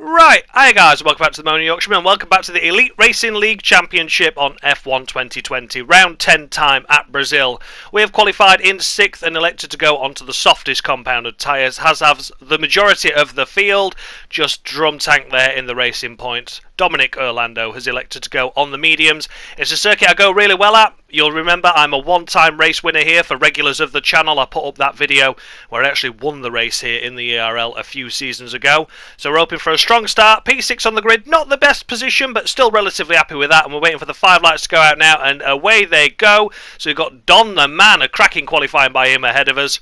Right, hi guys, welcome back to the Moaning Yorkshireman and welcome back to the Elite Racing League Championship on F1 2020, round 10 time at Brazil. We have qualified in 6th and elected to go onto the softest compounded tyres, has the majority of the field, just drum tank there in the racing point. Dominic Orlando has elected to go on the mediums. It's a circuit I go really well at. You'll remember I'm a one-time race winner here. For regulars of the channel, I put up that video where I actually won the race here in the ERL a few seasons ago. So we're hoping for a strong start. P6 on the grid, not the best position, but still relatively happy with that. And we're waiting for the 5 lights to go out now, and away they go. So we've got Don the Man, a cracking qualifying by him ahead of us.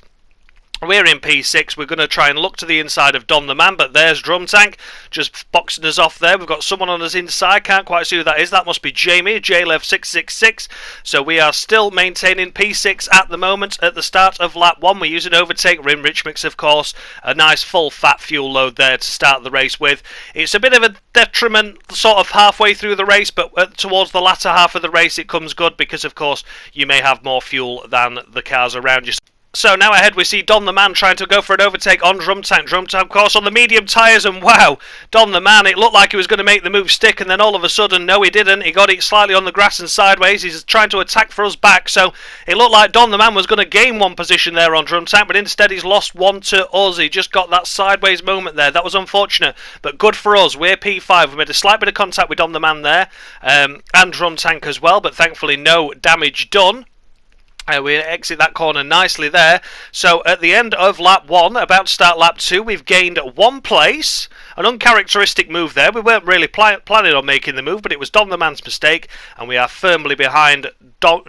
We're in P6, we're going to try and look to the inside of Don the Man, but there's Drum Tank, just boxing us off there. We've got someone on us inside, can't quite see who that is. That must be Jamie, JLev 666. So we are still maintaining P6 at the moment at the start of lap 1. We're using overtake, we're in rich mix of course. A nice full fat fuel load there to start the race with. It's a bit of a detriment sort of halfway through the race, but towards the latter half of the race it comes good because of course you may have more fuel than the cars around you. So now ahead we see Don the Man trying to go for an overtake on Drum Tank. Drum Tank, of course, on the medium tyres, and wow, Don the Man, it looked like he was going to make the move stick, and then all of a sudden, no he didn't. He got it slightly on the grass and sideways. He's trying to attack for us back, so it looked like Don the Man was going to gain one position there on Drum Tank, but instead he's lost one to us. He just got that sideways moment there. That was unfortunate, but good for us. We're P5. We made a slight bit of contact with Don the Man there, and Drum Tank as well, but thankfully no damage done. We exit that corner nicely there. So at the end of lap 1, about to start lap 2, we've gained 1 place. An uncharacteristic move there. We weren't really planning on making the move, but it was Don the Man's mistake, and we are firmly behind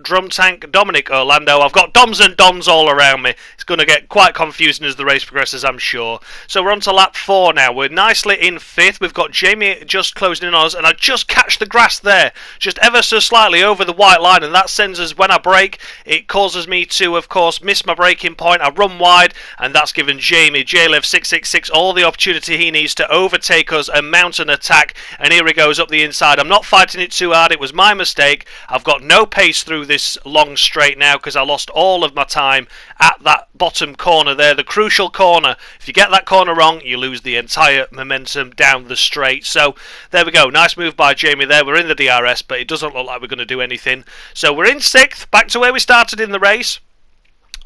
Drum Tank, Dominic Orlando. I've got Doms and Dons all around me. It's going to get quite confusing as the race progresses, I'm sure. So we're on to lap 4 now. We're nicely in 5th. We've got Jamie just closing in on us, and I just catch the grass there, just ever so slightly over the white line, and that sends us, when I brake, it causes me to, of course, miss my braking point. I run wide, and that's given Jamie, JLev 666, all the opportunity he needs to overtake us and mount an attack, and here he goes up the inside. I'm not fighting it too hard. It was my mistake. I've got no pace through this long straight now because I lost all of my time at that bottom corner there, the crucial corner. If you get that corner wrong, you lose the entire momentum down the straight. So there we go. Nice move by Jamie there. We're in the DRS, but it doesn't look like we're going to do anything. So we're in 6th, back to where we started in the race.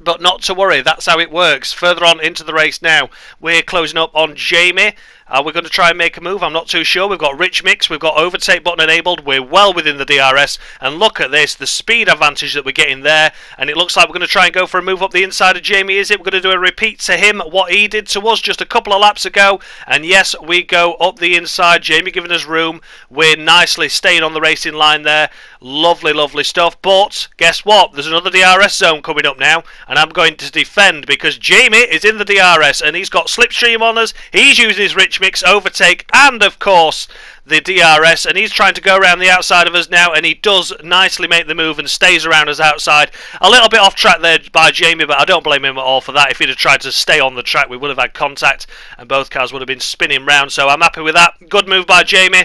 But not to worry, that's how it works. Further on into the race now, we're closing up on Jamie. We're going to try and make a move. I'm not too sure. We've got rich mix. We've got overtake button enabled. We're well within the DRS. And look at this, the speed advantage that we're getting there. And it looks like we're going to try and go for a move up the inside of Jamie, is it? We're going to do a repeat to him, what he did to us just a couple of laps ago. And yes, we go up the inside. Jamie giving us room. We're nicely staying on the racing line there. Lovely, lovely stuff. But guess what? There's another DRS zone coming up now. And I'm going to defend because Jamie is in the DRS. And he's got slipstream on us. He's using his rich mix, overtake, and of course the DRS, and he's trying to go around the outside of us now, and he does nicely make the move and stays around us outside. A little bit off track there by Jamie, but I don't blame him at all for that. If he'd have tried to stay on the track, we would have had contact and both cars would have been spinning round, so I'm happy with that. Good move by Jamie.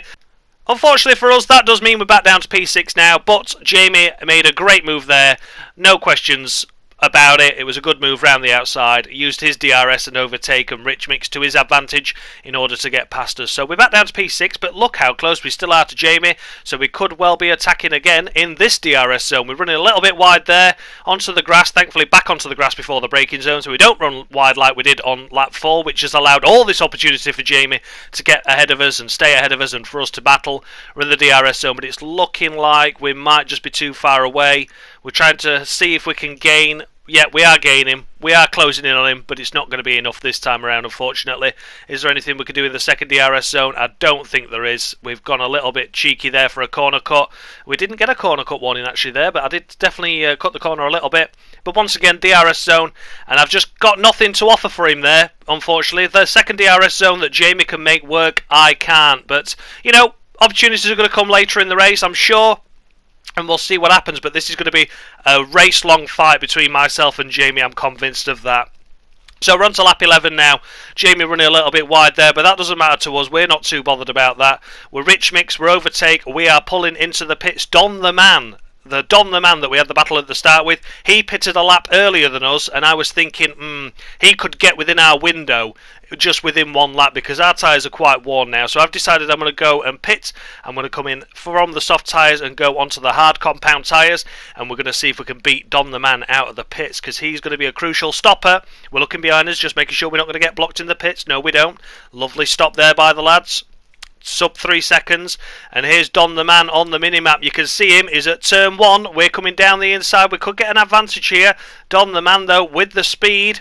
Unfortunately for us, that does mean we're back down to P6 now, but Jamie made a great move there, no questions about it. It was a good move round the outside. He used his DRS and overtake and rich mix to his advantage in order to get past us. So we're back down to P6, but look how close we still are to Jamie, so we could well be attacking again in this DRS zone. We're running a little bit wide there onto the grass, thankfully back onto the grass before the braking zone, so we don't run wide like we did on lap 4, which has allowed all this opportunity for Jamie to get ahead of us and stay ahead of us and for us to battle. We're in the DRS zone, but it's looking like we might just be too far away. We're trying to see if we can gain. Yeah, we are gaining. We are closing in on him, but it's not going to be enough this time around, unfortunately. Is there anything we could do in the second DRS zone? I don't think there is. We've gone a little bit cheeky there for a corner cut. We didn't get a corner cut warning actually there, but I did definitely cut the corner a little bit. But once again, DRS zone, and I've just got nothing to offer for him there, unfortunately. The second DRS zone that Jamie can make work, I can't. But, you know, opportunities are going to come later in the race, I'm sure. And we'll see what happens, but this is going to be a race-long fight between myself and Jamie, I'm convinced of that. So we're on to lap 11 now. Jamie running a little bit wide there, but that doesn't matter to us. We're not too bothered about that. We're rich mix, we're overtake, we are pulling into the pits. Don the Man that we had the battle at the start with, he pitted a lap earlier than us, and I was thinking, he could get within our window just within 1 lap because our tyres are quite worn now. So I've decided I'm going to go and pit. I'm going to come in from the soft tyres and go onto the hard compound tyres, and we're going to see if we can beat Don the Man out of the pits because he's going to be a crucial stopper. We're looking behind us, just making sure we're not going to get blocked in the pits. No, we don't. Lovely stop there by the lads. Sub 3 seconds, and here's Don the Man on the minimap. You can see him is at turn 1. We're coming down the inside. We could get an advantage here. Don the Man though with the speed.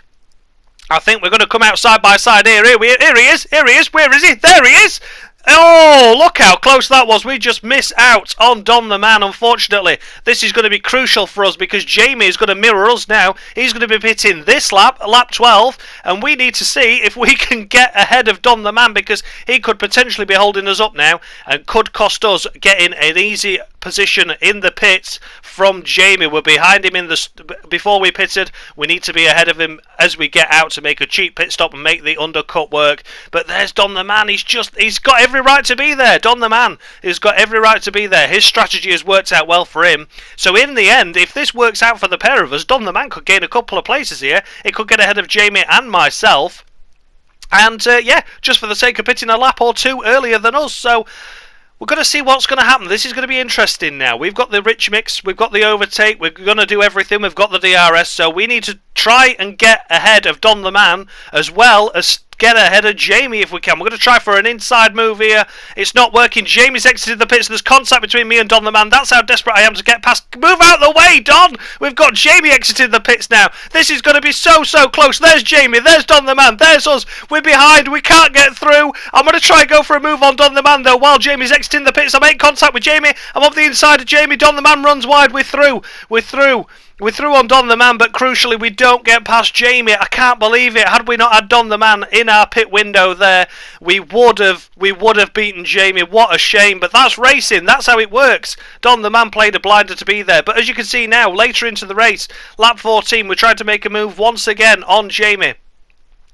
I think we're going to come out side by side here. Here he is. Where is he? There he is. Oh, look how close that was. We just miss out on Don the Man, unfortunately. This is going to be crucial for us because Jamie is going to mirror us now. He's going to be pitting this lap, lap 12, and we need to see if we can get ahead of Don the Man because he could potentially be holding us up now and could cost us getting an easy position in the pits from Jamie. We're behind him in the before we pitted. We need to be ahead of him as we get out to make a cheap pit stop and make the undercut work. But there's Don the Man. He's got every right to be there. Don the Man has got every right to be there. His strategy has worked out well for him. So in the end, if this works out for the pair of us, Don the Man could gain a couple of places here. It could get ahead of Jamie and myself. And yeah, just for the sake of pitting a lap or two earlier than us. So we're going to see what's going to happen. This is going to be interesting now. We've got the rich mix, we've got the overtake, we're going to do everything, we've got the DRS, so we need to try and get ahead of Don the Man as well as get ahead of Jamie if we can. We're going to try for an inside move here. It's not working. Jamie's exited the pits. There's contact between me and Don the Man. That's how desperate I am to get past. Move out of the way, Don! We've got Jamie exited the pits now. This is going to be so close. There's Jamie. There's Don the Man. There's us. We're behind. We can't get through. I'm going to try and go for a move on Don the Man, though, while Jamie's exiting the pits. I make contact with Jamie. I'm up the inside of Jamie. Don the Man runs wide. We're through. We're through on Don the Man, but crucially we don't get past Jamie. I can't believe it. Had we not had Don the Man in our pit window there, we would have beaten Jamie. What a shame, but that's racing. That's how it works. Don the Man played a blinder to be there, but as you can see now, later into the race, lap 14, we're trying to make a move once again on Jamie.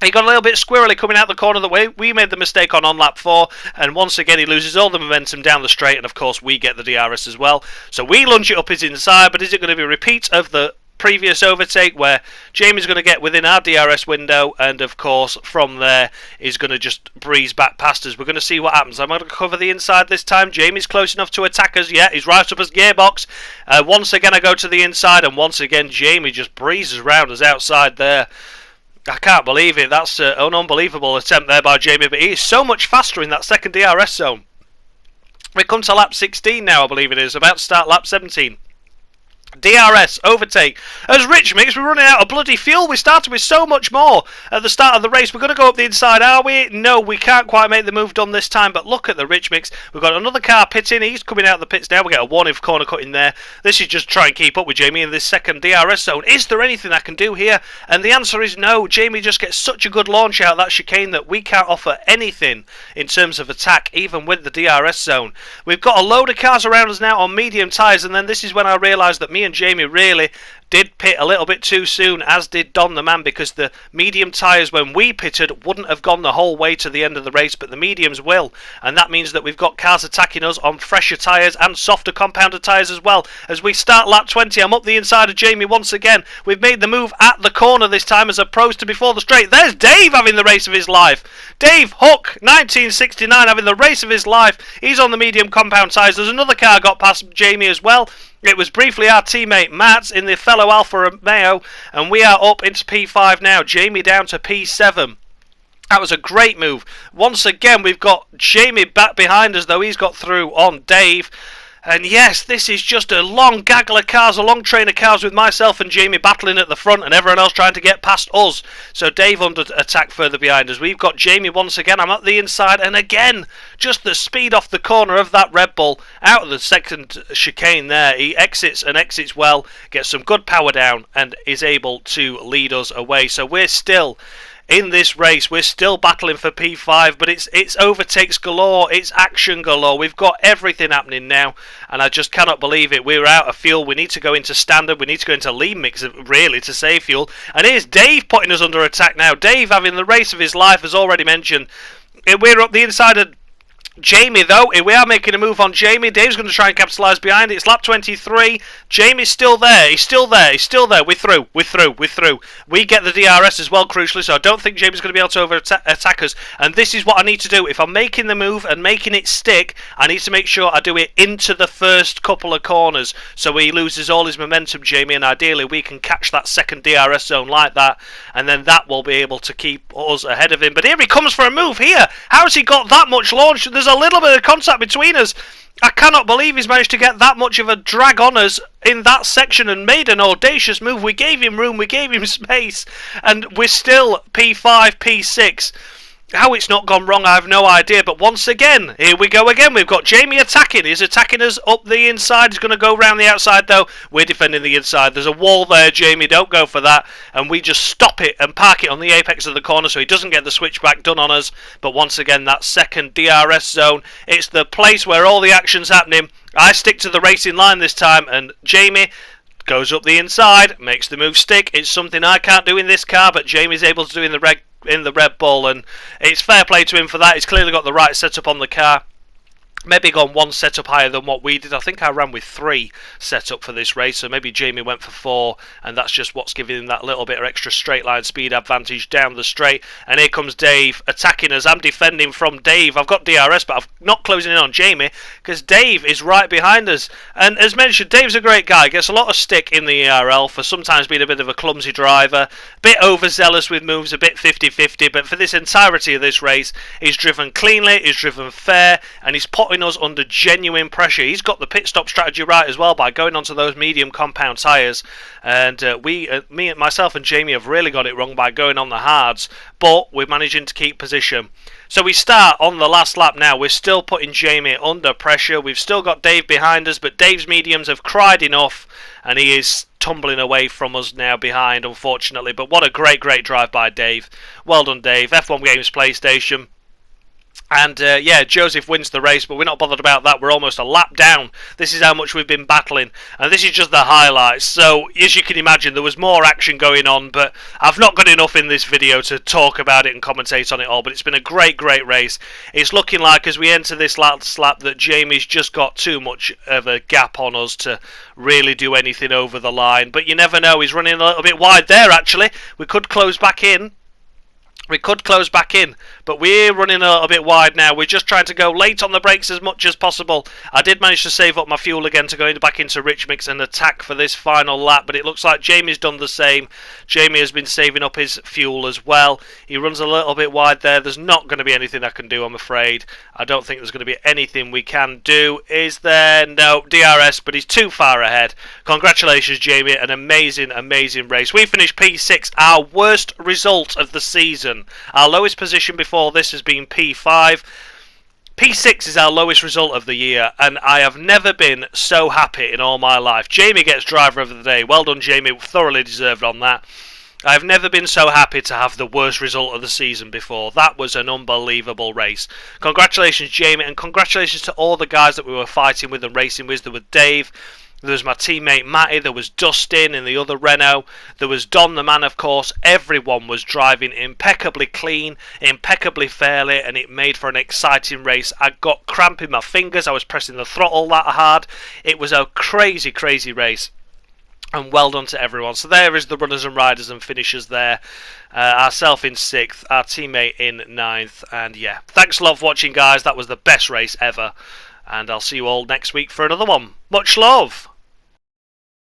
He got a little bit squirrely coming out the corner the way we made the mistake on lap 4, and once again he loses all the momentum down the straight, and of course we get the DRS as well. So we lunge it up his inside, but is it going to be a repeat of the previous overtake where Jamie's going to get within our DRS window, and of course from there he's going to just breeze back past us. We're going to see what happens. I'm going to cover the inside this time. Jamie's close enough to attack us. Yeah, he's right up his gearbox. Once again I go to the inside, and once again Jamie just breezes round us outside there. I can't believe it. That's an unbelievable attempt there by Jamie, but he is so much faster in that second DRS zone. We come to lap 16 now, I believe it is, about to start lap 17. DRS, overtake. As Rich Mix, we're running out of bloody fuel. We started with so much more at the start of the race. We're going to go up the inside, are we? No, we can't quite make the move done this time, but look at the Rich Mix. We've got another car pitting. He's coming out of the pits now. We get a 1 if corner cut in there. This is just try and keep up with Jamie in this second DRS zone. Is there anything I can do here? And the answer is no. Jamie just gets such a good launch out of that chicane that we can't offer anything in terms of attack, even with the DRS zone. We've got a load of cars around us now on medium tyres, and then this is when I realised that me and Jamie really did pit a little bit too soon, as did Don the Man, because the medium tyres when we pitted wouldn't have gone the whole way to the end of the race, but the mediums will, and that means that we've got cars attacking us on fresher tyres and softer compounded tyres as well. As we start lap 20, I'm up the inside of Jamie once again. We've made the move at the corner this time as opposed to before the straight. There's Dave having the race of his life. Dave Hook, 1969, having the race of his life. He's on the medium compound tyres. There's another car got past Jamie as well. It was briefly our teammate Matt in the fellow Alfa Romeo, and we are up into P5 now. Jamie down to P7. That was a great move. Once again, we've got Jamie back behind us, though he's got through on Dave. And yes, this is just a long gaggle of cars, a long train of cars with myself and Jamie battling at the front and everyone else trying to get past us. So Dave under attack further behind us. We've got Jamie once again. I'm at the inside, and again, just the speed off the corner of that Red Bull out of the second chicane there. He exits and exits well, gets some good power down, and is able to lead us away. So we're still in this race, we're still battling for P5, but it's overtakes galore, it's action galore. We've got everything happening now, and I just cannot believe it. We're out of fuel. We need to go into standard. We need to go into lean mix, really, to save fuel. And here's Dave putting us under attack now. Dave having the race of his life, as already mentioned. We're up the inside of Jamie, though, we are making a move on Jamie. Dave's going to try and capitalise behind it. It's lap 23. Jamie's still there. He's still there. He's still there. We're through. We're through. We're through. We get the DRS as well, crucially, so I don't think Jamie's going to be able to over-attack us. And this is what I need to do. If I'm making the move and making it stick, I need to make sure I do it into the first couple of corners so he loses all his momentum, Jamie, and ideally we can catch that second DRS zone like that, and then that will be able to keep us ahead of him. But here he comes for a move here. How has he got that much launch? There's a little bit of contact between us. I cannot believe he's managed to get that much of a drag on us in that section and made an audacious move. We gave him room, we gave him space, and we're still P5, P6. How it's not gone wrong, I have no idea. But once again, here we go again. We've got Jamie attacking. He's attacking us up the inside. He's going to go round the outside, though. We're defending the inside. There's a wall there, Jamie. Don't go for that. And we just stop it and park it on the apex of the corner so he doesn't get the switchback done on us. But once again, that second DRS zone, it's the place where all the action's happening. I stick to the racing line this time, and Jamie goes up the inside, makes the move stick. It's something I can't do in this car, but Jamie's able to do in the Red Bull, and it's fair play to him for that. He's clearly got the right setup on the car. Maybe gone one setup higher than what we did. I think I ran with 3 set up for this race, so maybe Jamie went for 4, and that's just what's giving him that little bit of extra straight line speed advantage down the straight. And here comes Dave attacking us. I'm defending from Dave. I've got DRS, but I'm not closing in on Jamie because Dave is right behind us. And as mentioned, Dave's a great guy. Gets a lot of stick in the ERL for sometimes being a bit of a clumsy driver, a bit overzealous with moves, a bit 50-50, but for this entirety of this race, he's driven cleanly, he's driven fair, and he's putting us under genuine pressure. He's got the pit stop strategy right as well by going onto those medium compound tyres, and myself and Jamie have really got it wrong by going on the hards, but we're managing to keep position. So we start on the last lap now. We're still putting Jamie under pressure. We've still got Dave behind us, but Dave's mediums have cried enough, and he is tumbling away from us now behind, unfortunately. But what a great drive by Dave. Well done, Dave. F1 Games PlayStation. And yeah, Joseph wins the race, but we're not bothered about that. We're almost a lap down. This is how much we've been battling, and this is just the highlights. So as you can imagine, there was more action going on, but I've not got enough in this video to talk about it and commentate on it all. But it's been a great race. It's looking like as we enter this last lap that Jamie's just got too much of a gap on us to really do anything over the line. But you never know. He's running a little bit wide there, actually. We could close back in. But we're running a little bit wide now. We're just trying to go late on the brakes as much as possible. I did manage to save up my fuel again to go back into Rich Mix and attack for this final lap, but it looks like Jamie's done the same. Jamie has been saving up his fuel as well. He runs a little bit wide there. There's not going to be anything I can do, I'm afraid. I don't think there's going to be anything we can do. Is there? No, DRS, but he's too far ahead. Congratulations, Jamie. An amazing race. We finished P6, our worst result of the season. Our lowest position before this has been P5. P6 is our lowest result of the year, and I have never been so happy in all my life. Jamie gets driver of the day. Well done, Jamie. Thoroughly deserved on that. I have never been so happy to have the worst result of the season before. That was an unbelievable race. Congratulations, Jamie, and congratulations to all the guys that we were fighting with and racing with. There was Dave. There was my teammate Matty, there was Dustin in the other Renault, there was Don the man, of course. Everyone was driving impeccably clean, impeccably fairly, and it made for an exciting race. I got cramp in my fingers, I was pressing the throttle that hard. It was a crazy race. And well done to everyone. So there is the runners and riders and finishers there. Ourself in 6th, our teammate in 9th. And yeah, thanks a lot for watching, guys. That was the best race ever. And I'll see you all next week for another one. Much love!